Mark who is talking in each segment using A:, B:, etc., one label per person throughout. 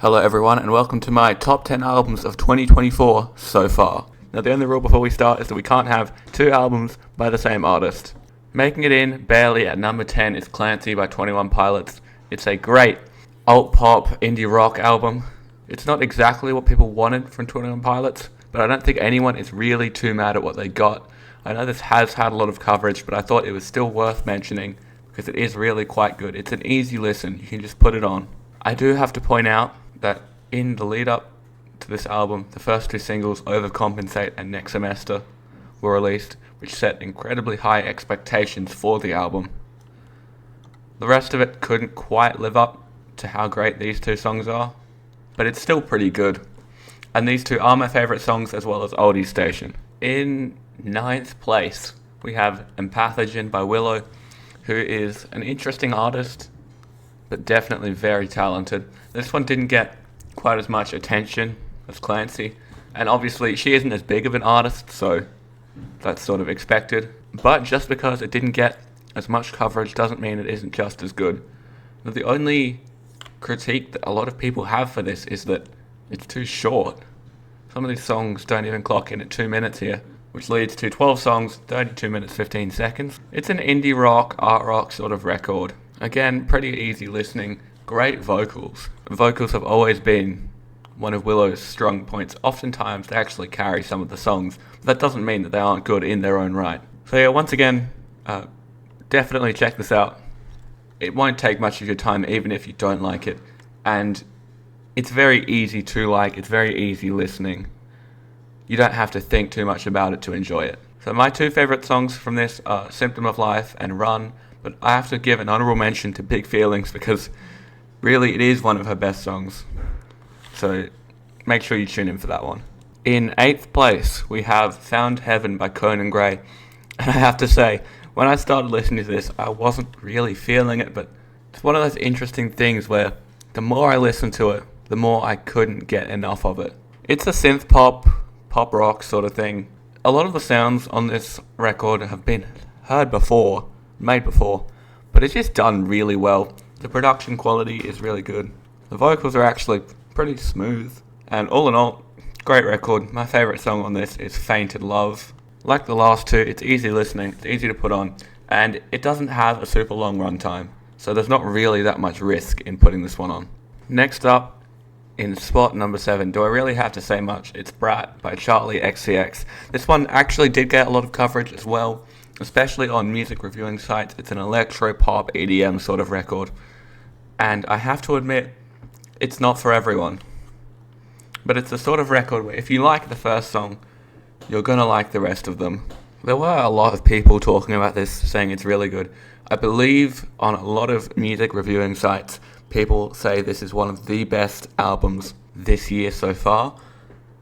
A: Hello everyone and welcome to my top 10 albums of 2024 so far. Now the only rule before we start is that we can't have two albums by the same artist. Making it in barely at number 10 is Clancy by 21 Pilots. It's a great alt-pop indie rock album. It's not exactly what people wanted from 21 Pilots, but I don't think anyone is really too mad at what they got. I know this has had a lot of coverage, but I thought it was still worth mentioning because it is really quite good. It's an easy listen, you can just put it on. I do have to point out that in the lead up to this album, the first two singles, Overcompensate and Next Semester, were released, which set incredibly high expectations for the album. The rest of it couldn't quite live up to how great these two songs are, but it's still pretty good. And these two are my favourite songs as well as Oldie Station. In ninth place, we have Empathogen by Willow, who is an interesting artist, but definitely very talented. This one didn't get quite as much attention as Clancy, and obviously she isn't as big of an artist, so that's sort of expected. But just because it didn't get as much coverage doesn't mean it isn't just as good. Now, the only critique that a lot of people have for this is that it's too short. Some of these songs don't even clock in at 2 minutes here, which leads to 12 songs, 32 minutes 15 seconds. It's an indie rock, art rock sort of record. Again, pretty easy listening, great vocals. Vocals have always been one of Willow's strong points. Oftentimes they actually carry some of the songs, but that doesn't mean that they aren't good in their own right. So yeah, once again, definitely check this out. It won't take much of your time even if you don't like it, and it's very easy to like, it's very easy listening. You don't have to think too much about it to enjoy it. So my two favourite songs from this are Symptom of Life and Run, but I have to give an honourable mention to Big Feelings because really it is one of her best songs. So make sure you tune in for that one. In 8th place, we have Found Heaven by Conan Gray. And I have to say, when I started listening to this, I wasn't really feeling it, but it's one of those interesting things where the more I listened to it, the more I couldn't get enough of it. It's a synth pop rock sort of thing. A lot of the sounds on this record have been heard before, made before, but it's just done really well. The production quality is really good. The vocals are actually pretty smooth, and all in all, great record. My favourite song on this is Fainted Love. Like the last two, it's easy listening, it's easy to put on, and it doesn't have a super long runtime, so there's not really that much risk in putting this one on. Next up, in spot number 7, do I really have to say much? It's Brat by Charlie XCX. This one actually did get a lot of coverage as well, especially on music reviewing sites. It's an electro-pop EDM sort of record, and I have to admit, it's not for everyone. But it's the sort of record where if you like the first song, you're gonna like the rest of them. There were a lot of people talking about this, saying it's really good. I believe on a lot of music reviewing sites, people say this is one of the best albums this year so far.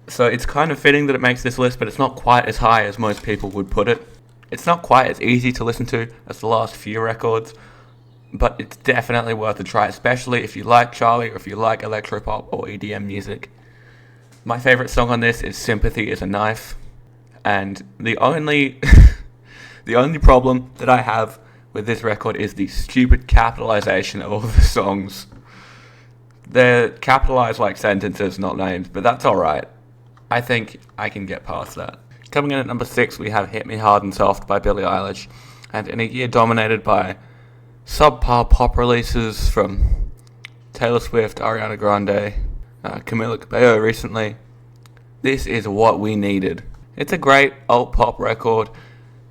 A: So it's kind of fitting that it makes this list, but it's not quite as high as most people would put it. It's not quite as easy to listen to as the last few records, but it's definitely worth a try, especially if you like Charlie or if you like electropop or EDM music. My favourite song on this is Sympathy is a Knife, and the only the only problem that I have with this record is the stupid capitalization of all the songs. They're capitalized like sentences, not names, but that's alright. I think I can get past that. Coming in at number 6, we have Hit Me Hard and Soft by Billie Eilish, and in a year dominated by subpar pop releases from Taylor Swift, Ariana Grande, Camila Cabello recently, this is what we needed. It's a great alt-pop record.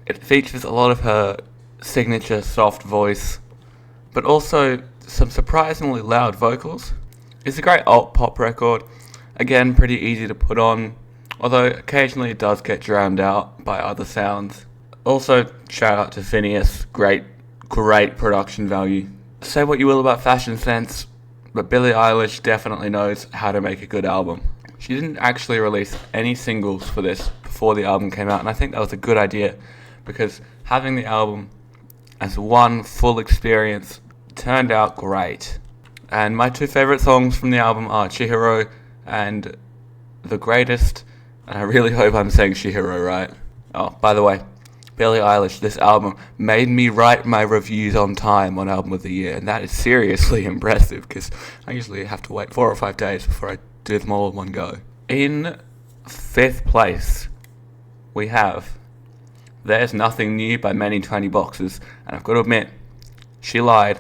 A: It features a lot of her signature soft voice, but also some surprisingly loud vocals. It's a great alt-pop record. Again, pretty easy to put on, although occasionally it does get drowned out by other sounds. Also, shout out to Phineas, great production value. Say what you will about fashion sense, but Billie Eilish definitely knows how to make a good album. She didn't actually release any singles for this before the album came out, and I think that was a good idea, because having the album as one full experience turned out great. And my two favourite songs from the album are Chihiro and The Greatest, and I really hope I'm saying Chihiro right. Oh, by the way, Billie Eilish, this album made me write my reviews on time on Album of the Year, and that is seriously impressive because I usually have to wait 4 or 5 days before I do them all in one go. In 5th place, we have There's Nothing New by Many Tiny Boxes, and I've got to admit, she lied.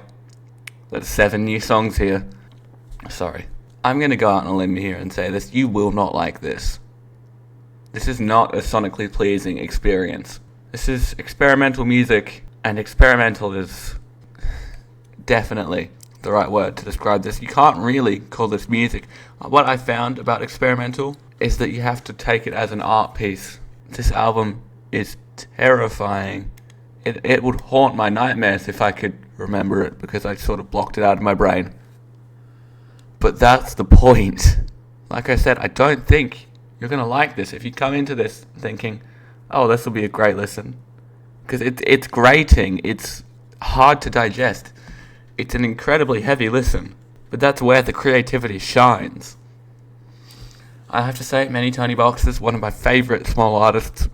A: There's 7 new songs here. Sorry. I'm going to go out on a limb here and say this, you will not like this. This is not a sonically pleasing experience. This is experimental music, and experimental is definitely the right word to describe this. You can't really call this music. What I found about experimental is that you have to take it as an art piece. This album is terrifying. It would haunt my nightmares if I could remember it, because I sort of blocked it out of my brain. But that's the point. Like I said, I don't think you're going to like this if you come into this thinking, oh, this will be a great listen. Because it's grating. It's hard to digest. It's an incredibly heavy listen. But that's where the creativity shines. I have to say, Many Tiny Boxes, one of my favourite small artists.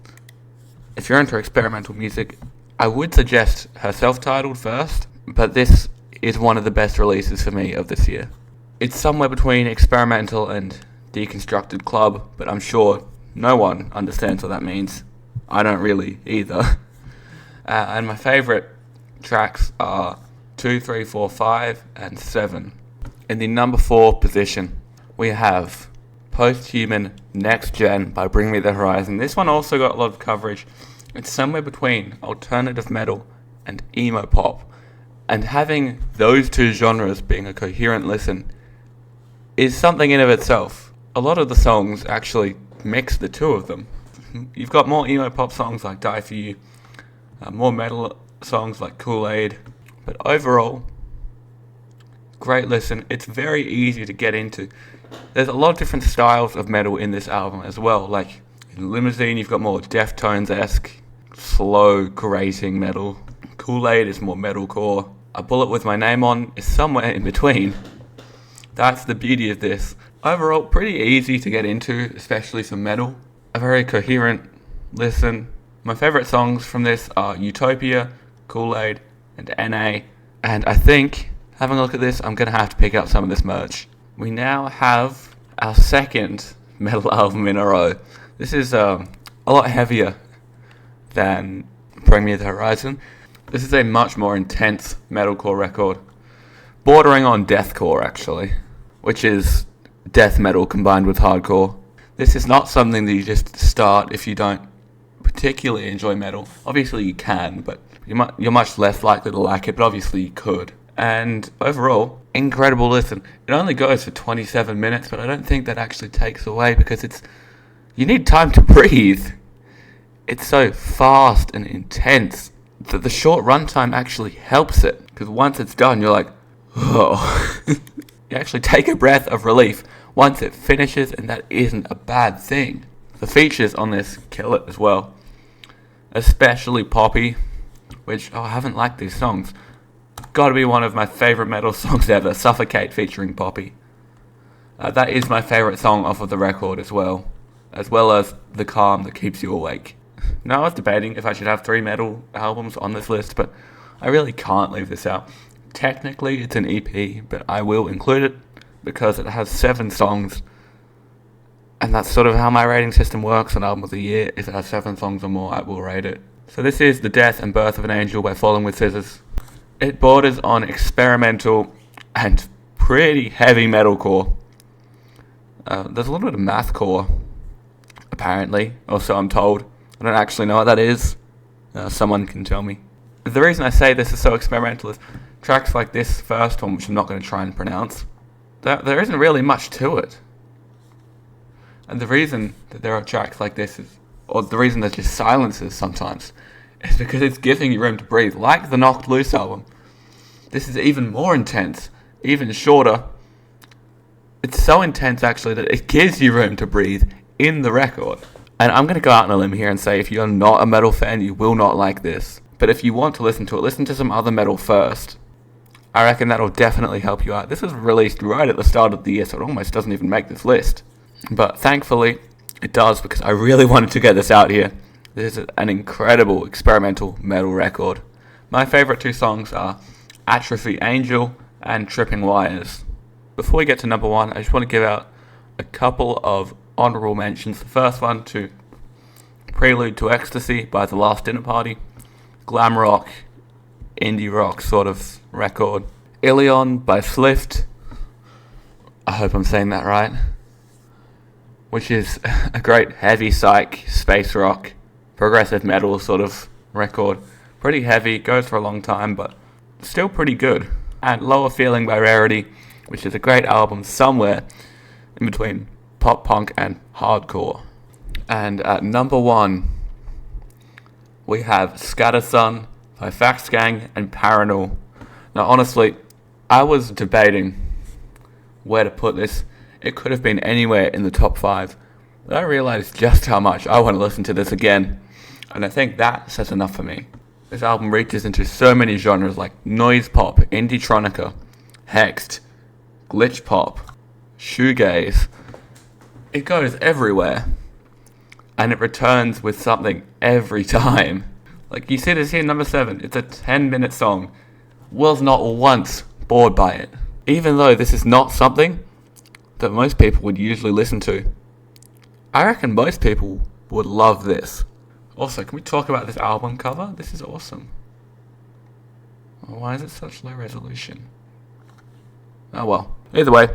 A: If you're into experimental music, I would suggest her self-titled first. But this is one of the best releases for me of this year. It's somewhere between experimental and deconstructed club, but I'm sure no one understands what that means. I don't really either. And my favourite tracks are 2, 3, 4, 5, and 7. In the number 4 position, we have Posthuman Next Gen by Bring Me the Horizon. This one also got a lot of coverage. It's somewhere between alternative metal and emo pop. And having those two genres being a coherent listen is something in of itself. A lot of the songs actually mix the two of them. You've got more emo pop songs like Die For You, more metal songs like Kool-Aid, but overall, great listen. It's very easy to get into. There's a lot of different styles of metal in this album as well. Like in Limousine, you've got more Deftones-esque, slow, grating metal. Kool-Aid is more metalcore. A Bullet With My Name On is somewhere in between. That's the beauty of this. Overall, pretty easy to get into, especially for metal. A very coherent listen. My favourite songs from this are Utopia, Kool-Aid, and NA. And I think, having a look at this, I'm going to have to pick up some of this merch. We now have our second metal album in a row. This is a lot heavier than Bring Me the Horizon. This is a much more intense metalcore record. Bordering on deathcore, actually, which is death metal combined with hardcore. This is not something that you just start if you don't particularly enjoy metal. Obviously you can, but you're much less likely to like it, but obviously you could. And overall, incredible listen. It only goes for 27 minutes, but I don't think that actually takes away, because you need time to breathe. It's so fast and intense that the short runtime actually helps it, because once it's done, you're like, oh. You actually take a breath of relief once it finishes, and that isn't a bad thing. The features on this kill it as well. Especially Poppy, which, I haven't liked these songs. Gotta be one of my favourite metal songs ever, Suffocate featuring Poppy. That is my favourite song off of the record as well as The Calm That Keeps You Awake. Now I was debating if I should have 3 metal albums on this list, but I really can't leave this out. Technically, it's an EP, but I will include it because it has 7 songs, and that's sort of how my rating system works on Album of the Year. If it has 7 songs or more, I will rate it. So this is The Death and Birth of an Angel by Falling With Scissors. It borders on experimental and pretty heavy metalcore. There's a little bit of mathcore, apparently, or so I'm told. I don't actually know what that is. Someone can tell me. The reason I say this is so experimental is tracks like this first one, which I'm not going to try and pronounce, there isn't really much to it. And the reason that there are tracks like this or the reason there's just silences sometimes, is because it's giving you room to breathe. Like the Knocked Loose album, this is even more intense, even shorter. It's so intense actually that it gives you room to breathe in the record. And I'm going to go out on a limb here and say, if you're not a metal fan, you will not like this. But if you want to listen to it, listen to some other metal first. I reckon that'll definitely help you out. This was released right at the start of the year, so it almost doesn't even make this list. But thankfully, it does, because I really wanted to get this out here. This is an incredible experimental metal record. My favourite two songs are Atrophy Angel and Tripping Wires. Before we get to number one, I just want to give out a couple of honourable mentions. The first one to Prelude to Ecstasy by The Last Dinner Party. Glam rock, indie rock sort of record. Ilion by Slift. I hope I'm saying that right. Which is a great heavy psych, space rock, progressive metal sort of record. Pretty heavy, goes for a long time, but still pretty good. And Lower Feeling by Rarity, which is a great album somewhere in between pop punk and hardcore. And at number one, we have Scattersun by Fax Gang and Paranol. Now honestly, I was debating where to put this. It could have been anywhere in the top 5. But I realised just how much I want to listen to this again. And I think that says enough for me. This album reaches into so many genres like noise pop, indie-tronica, hexed, glitch pop, shoegaze. It goes everywhere. And it returns with something every time. Like you see this here, number 7. It's a 10-minute song. Was not once bored by it. Even though this is not something that most people would usually listen to. I reckon most people would love this. Also, can we talk about this album cover? This is awesome. Why is it such low resolution? Oh well. Either way,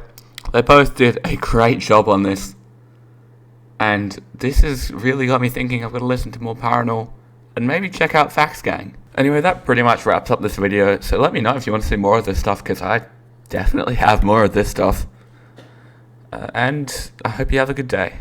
A: they both did a great job on this. And this has really got me thinking I've got to listen to more Paranol and maybe check out Fax Gang. Anyway, that pretty much wraps up this video. So let me know if you want to see more of this stuff, because I definitely have more of this stuff. And I hope you have a good day.